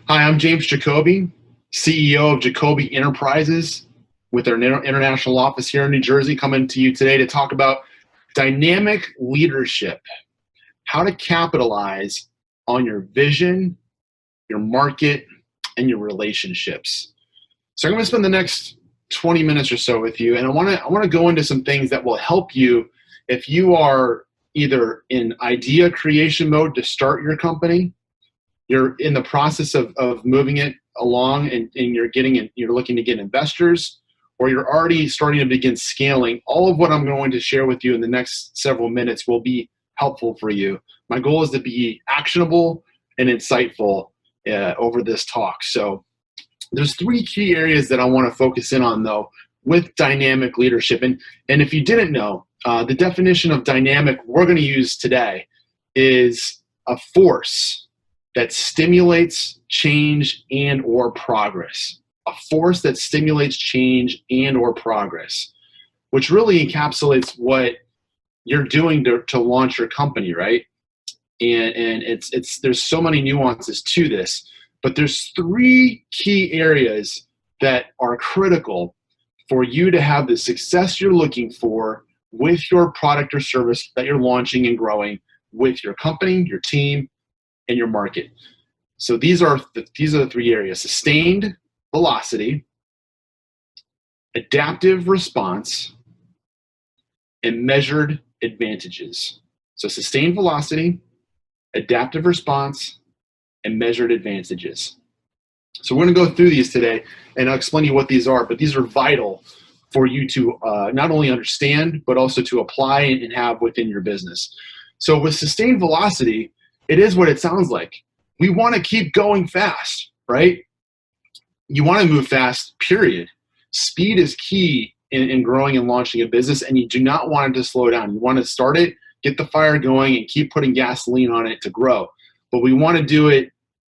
Hi, I'm James Jacobi, CEO of Jacobi Enterprises with our international office here in New Jersey, coming to you today to talk about dynamic leadership, how to capitalize on your vision, your market, and your relationships. So I'm going to spend the next 20 minutes or so with you, and I want to go into some things that will help you if you are either in idea creation mode to start your company, you're in the process of moving it along, and you're looking to get investors, or you're already starting to begin scaling. All of what I'm going to share with you in the next several minutes will be helpful for you. My goal is to be actionable and insightful over this talk. So there's three key areas that I want to focus in on, though, with dynamic leadership. And if you didn't know, the definition of dynamic we're going to use today is a force that stimulates change and or progress. A force that stimulates change and or progress, which really encapsulates what you're doing to launch your company, right? And there's so many nuances to this, but there's three key areas that are critical for you to have the success you're looking for with your product or service that you're launching and growing with your company, your team, and your market. So these are the three areas: sustained velocity, adaptive response, and measured advantages. So sustained velocity, adaptive response, and measured advantages. So we're going to go through these today, and I'll explain to you what these are, but these are vital for you to not only understand, but also to apply and have within your business. So with sustained velocity, it is what it sounds like. We want to keep going fast, right? You want to move fast, period. Speed is key in growing and launching a business, and you do not want it to slow down. You want to start it, get the fire going, and keep putting gasoline on it to grow. But we want to do it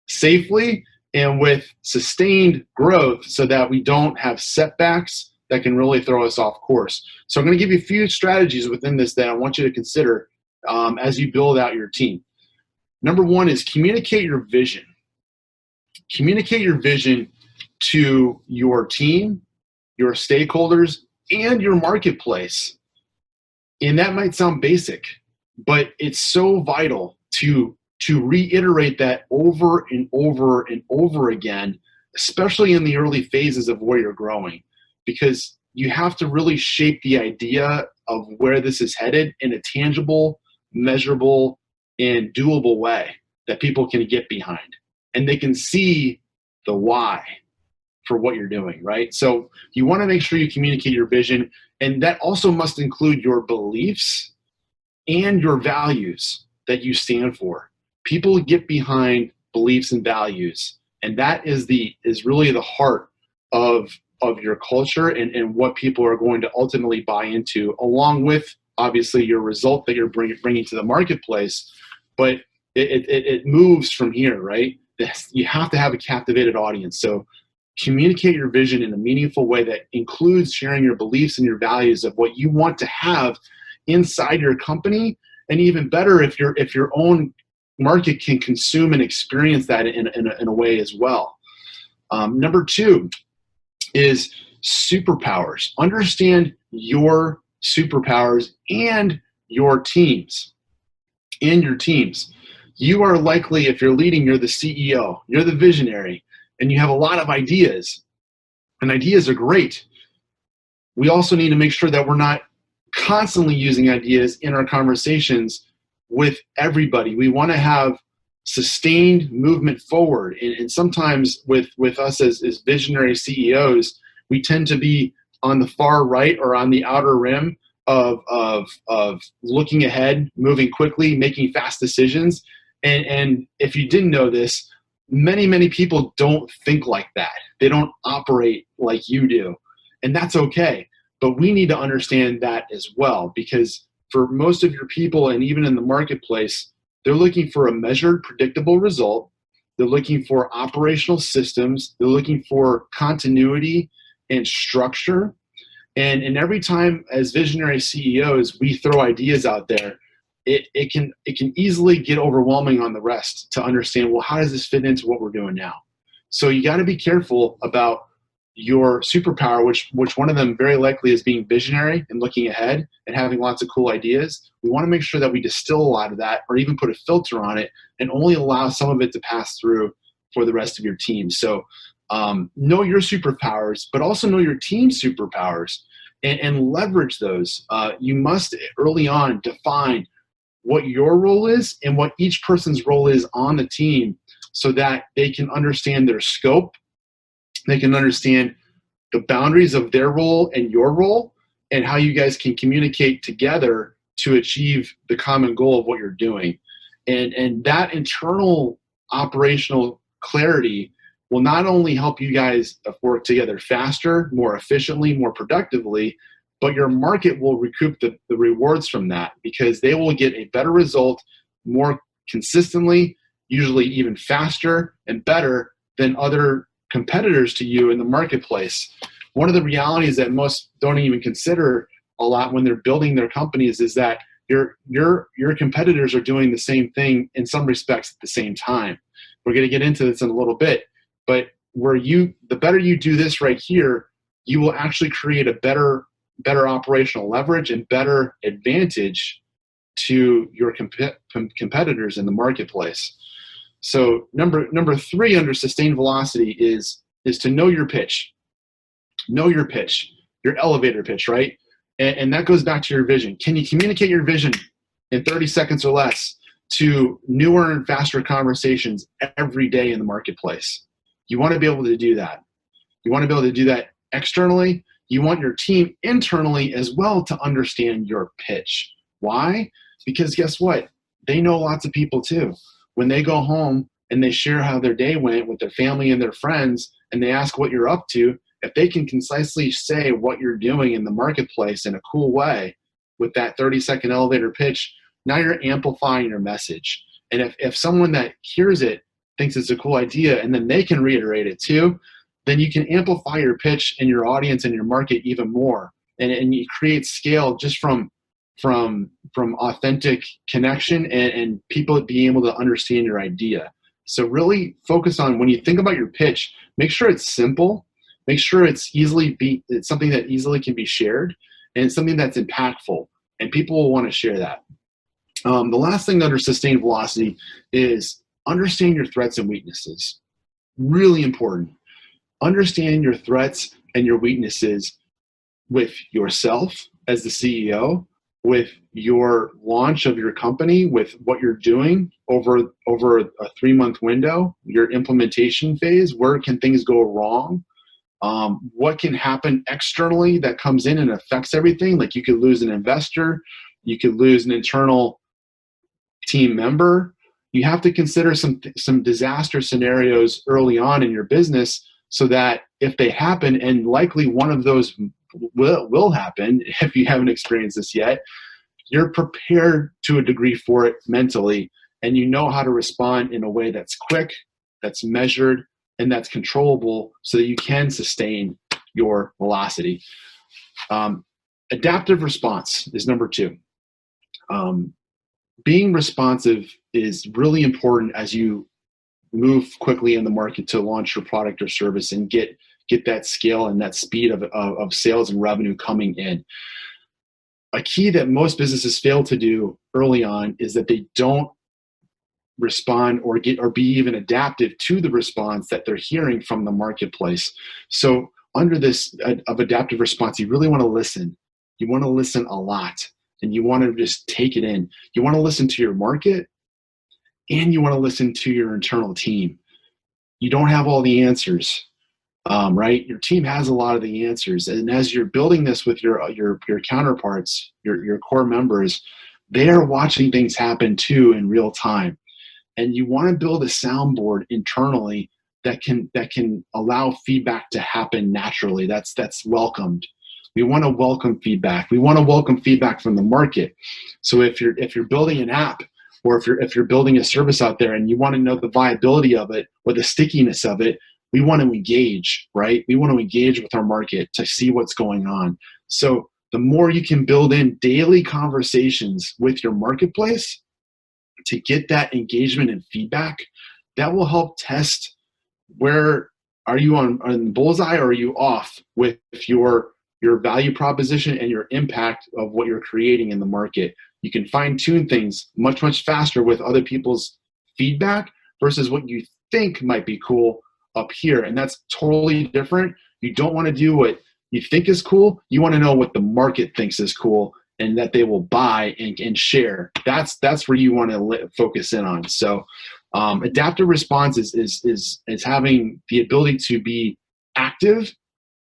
safely and with sustained growth so that we don't have setbacks that can really throw us off course. So I'm going to give you a few strategies within this that I want you to consider as you build out your team. Number one is communicate your vision. Communicate your vision to your team, your stakeholders, and your marketplace. And that might sound basic, but it's so vital to reiterate that over and over and over again, especially in the early phases of where you're growing, because you have to really shape the idea of where this is headed in a tangible, measurable, and doable way that people can get behind, and they can see the why for what you're doing, right? So you want to make sure you communicate your vision, and that also must include your beliefs and your values that you stand for. People get behind beliefs and values, and that is really the heart of your culture and what people are going to ultimately buy into, along with obviously your result that you're bringing to the marketplace. But it moves from here, right? You have to have a captivated audience. So communicate your vision in a meaningful way that includes sharing your beliefs and your values of what you want to have inside your company, and even better if your own market can consume and experience that in a way as well. Number two is superpowers. Understand your superpowers and your teams. You are likely, if you're leading, you're the CEO, you're the visionary, and you have a lot of ideas, and ideas are great. We also need to make sure that we're not constantly using ideas in our conversations with everybody. We want to have sustained movement forward, and sometimes with us as visionary CEOs, we tend to be on the far right or on the outer rim of looking ahead, moving quickly, making fast decisions. And if you didn't know this, many people don't think like that. They don't operate like you do. And that's okay. But we need to understand that as well, because for most of your people, and even in the marketplace, they're looking for a measured, predictable result. They're looking for operational systems. They're looking for continuity and structure. And every time as visionary CEOs, we throw ideas out there, it can easily get overwhelming on the rest to understand, well, how does this fit into what we're doing now? So you got to be careful about your superpower, which one of them very likely is being visionary and looking ahead and having lots of cool ideas. We want to make sure that we distill a lot of that, or even put a filter on it, and only allow some of it to pass through for the rest of your team. So know your superpowers, but also know your team's superpowers, and leverage those. You must early on define what your role is and what each person's role is on the team, so that they can understand their scope. They can understand the boundaries of their role and your role, and how you guys can communicate together to achieve the common goal of what you're doing. And that internal operational clarity will not only help you guys work together faster, more efficiently, more productively, but your market will recoup the rewards from that, because they will get a better result more consistently, usually even faster and better than other competitors to you in the marketplace. One of the realities that most don't even consider a lot when they're building their companies is that your competitors are doing the same thing in some respects at the same time. We're going to get into this in a little bit, but the better you do this right here, you will actually create a better operational leverage and better advantage to your competitors in the marketplace. So number 3 under sustained velocity is to know your pitch. Know your pitch, your elevator pitch, right? And that goes back to your vision. Can you communicate your vision in 30 seconds or less to newer and faster conversations every day in the marketplace? You want to be able to do that. You want to be able to do that externally. You want your team internally as well to understand your pitch. Why? Because guess what? They know lots of people too. When they go home and they share how their day went with their family and their friends, and they ask what you're up to, if they can concisely say what you're doing in the marketplace in a cool way with that 30-second elevator pitch, now you're amplifying your message. And if someone that hears it thinks it's a cool idea, and then they can reiterate it too, then you can amplify your pitch and your audience and your market even more. And you create scale just from authentic connection and people being able to understand your idea. So really focus on, when you think about your pitch, make sure it's simple, make sure it's something that easily can be shared, and it's something that's impactful, and people will want to share that. The last thing under sustained velocity is understand your threats and weaknesses. Really important. Understand your threats and your weaknesses with yourself as the CEO, with your launch of your company, with what you're doing over a 3-month window, your implementation phase. Where can things go wrong? What can happen externally that comes in and affects everything? Like, you could lose an investor, you could lose an internal team member. You have to consider some disaster scenarios early on in your business, so that if they happen, and likely one of those will happen if you haven't experienced this yet, you're prepared to a degree for it mentally, and you know how to respond in a way that's quick, that's measured, and that's controllable, so that you can sustain your velocity. Adaptive response is number 2. Being responsive is really important as you move quickly in the market to launch your product or service and get that scale and that speed of sales and revenue coming in. A key that most businesses fail to do early on is that they don't respond or be even adaptive to the response that they're hearing from the marketplace. So under this of adaptive response, you really want to listen. You want to listen a lot, and you want to just take it in. You want to listen to your market, and you want to listen to your internal team. You don't have all the answers, right? Your team has a lot of the answers. And as you're building this with your counterparts, your core members, they are watching things happen too in real time. And you want to build a soundboard internally that can allow feedback to happen naturally. That's welcomed. We want to welcome feedback. We want to welcome feedback from the market. So if you're building an app, or if you're building a service out there and you want to know the viability of it or the stickiness of it, we want to engage, right? We want to engage with our market to see what's going on. So the more you can build in daily conversations with your marketplace to get that engagement and feedback, that will help test where are you on bullseye, or are you off with your value proposition and your impact of what you're creating in the market? You can fine tune things much, much faster with other people's feedback versus what you think might be cool up here. And that's totally different. You don't want to do what you think is cool. You want to know what the market thinks is cool and that they will buy and share. That's where you want to focus in on. So adaptive response is having the ability to be active,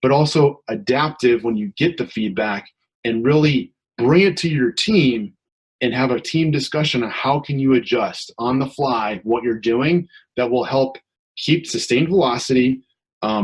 but also adaptive when you get the feedback, and really bring it to your team and have a team discussion on how can you adjust on the fly what you're doing that will help keep sustained velocity,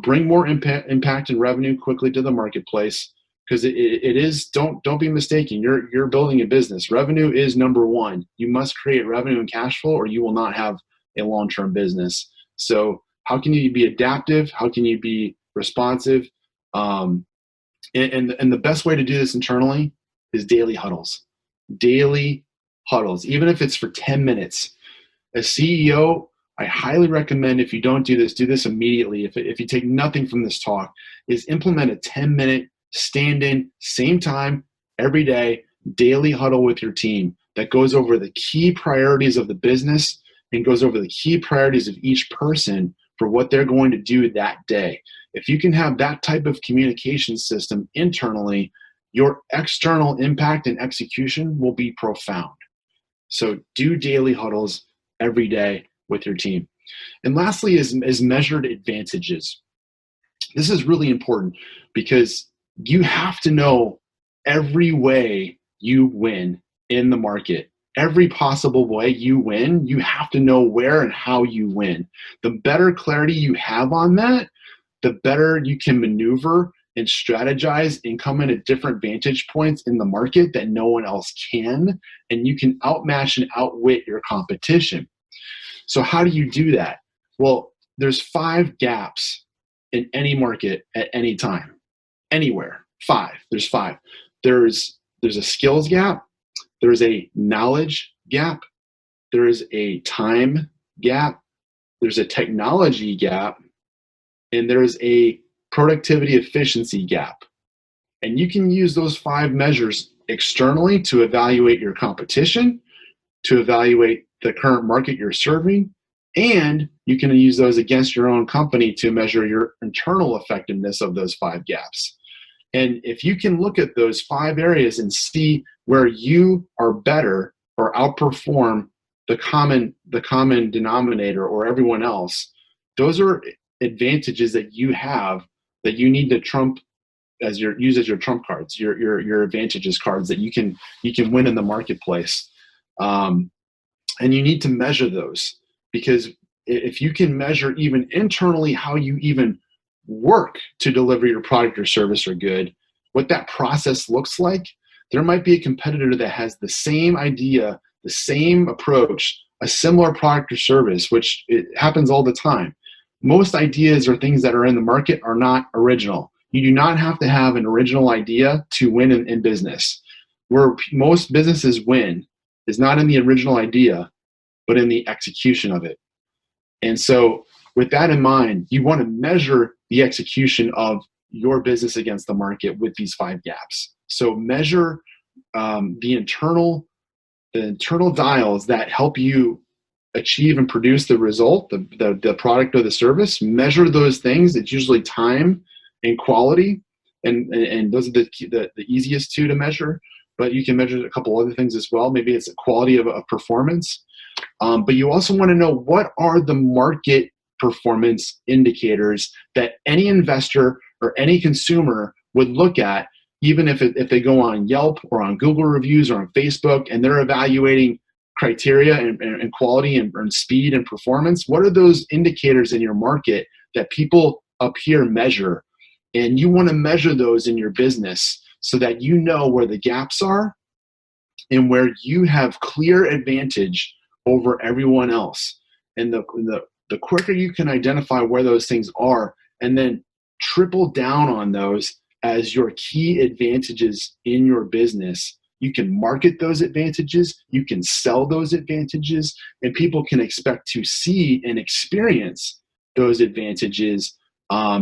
bring more impact and revenue quickly to the marketplace. Because it is, don't be mistaken, you're building a business. Revenue is number one. You must create revenue and cash flow, or you will not have a long-term business. So how can you be adaptive? How can you be responsive? And the best way to do this internally is daily huddles. Daily huddles, even if it's for 10 minutes. As CEO, I highly recommend, if you don't do this immediately. If you take nothing from this talk, is implement a 10-minute stand-in, same time, every day, daily huddle with your team that goes over the key priorities of the business and goes over the key priorities of each person for what they're going to do that day. If you can have that type of communication system internally, your external impact and execution will be profound. So do daily huddles every day with your team. And lastly is measured advantages. This is really important because you have to know every way you win in the market. Every possible way you win, you have to know where and how you win. The better clarity you have on that, the better you can maneuver and strategize and come in at different vantage points in the market that no one else can, and you can outmatch and outwit your competition. So how do you do that? Well, there's 5 gaps in any market at any time, anywhere. 5. There's 5. There's a skills gap. There's a knowledge gap. There is a time gap. There's a technology gap. And there's a productivity efficiency gap. And you can use those 5 measures externally to evaluate your competition, to evaluate the current market you're serving, and you can use those against your own company to measure your internal effectiveness of those 5 gaps. And if you can look at those 5 areas and see where you are better or outperform the common denominator or everyone else, those are advantages that you have that you need to use as your trump cards, your advantages cards that you can win in the marketplace. And you need to measure those, because if you can measure even internally how you even work to deliver your product or service or good, what that process looks like, there might be a competitor that has the same idea, the same approach, a similar product or service, which it happens all the time. Most ideas or things that are in the market are not original. You do not have to have an original idea to win in business. Where most businesses win is not in the original idea, but in the execution of it. And so with that in mind, you want to measure the execution of your business against the market with these 5 gaps. So measure the internal dials that help you achieve and produce the result, the product or the service. Measure those things. It's usually time and quality, and those are the easiest 2 to measure. But you can measure a couple other things as well. Maybe it's the quality of performance. But you also want to know what are the market performance indicators that any investor or any consumer would look at, even if they go on Yelp or on Google reviews or on Facebook and they're evaluating criteria and quality and speed and performance. What are those indicators in your market that people up here measure? And you want to measure those in your business so that you know where the gaps are and where you have clear advantage over everyone else. And the quicker you can identify where those things are and then triple down on those as your key advantages in your business, you can market those advantages, you can sell those advantages, and people can expect to see and experience those advantages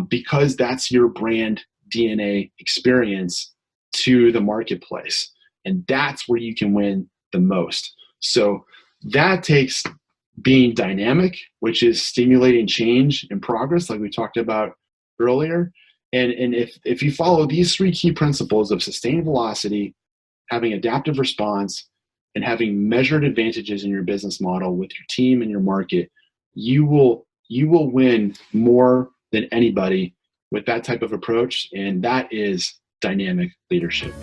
because that's your brand DNA experience to the marketplace. And that's where you can win the most. So that takes being dynamic, which is stimulating change and progress, like we talked about earlier. And if you follow these 3 key principles of sustained velocity, having adaptive response, and having measured advantages in your business model with your team and your market, you will win more than anybody with that type of approach. And that is dynamic leadership.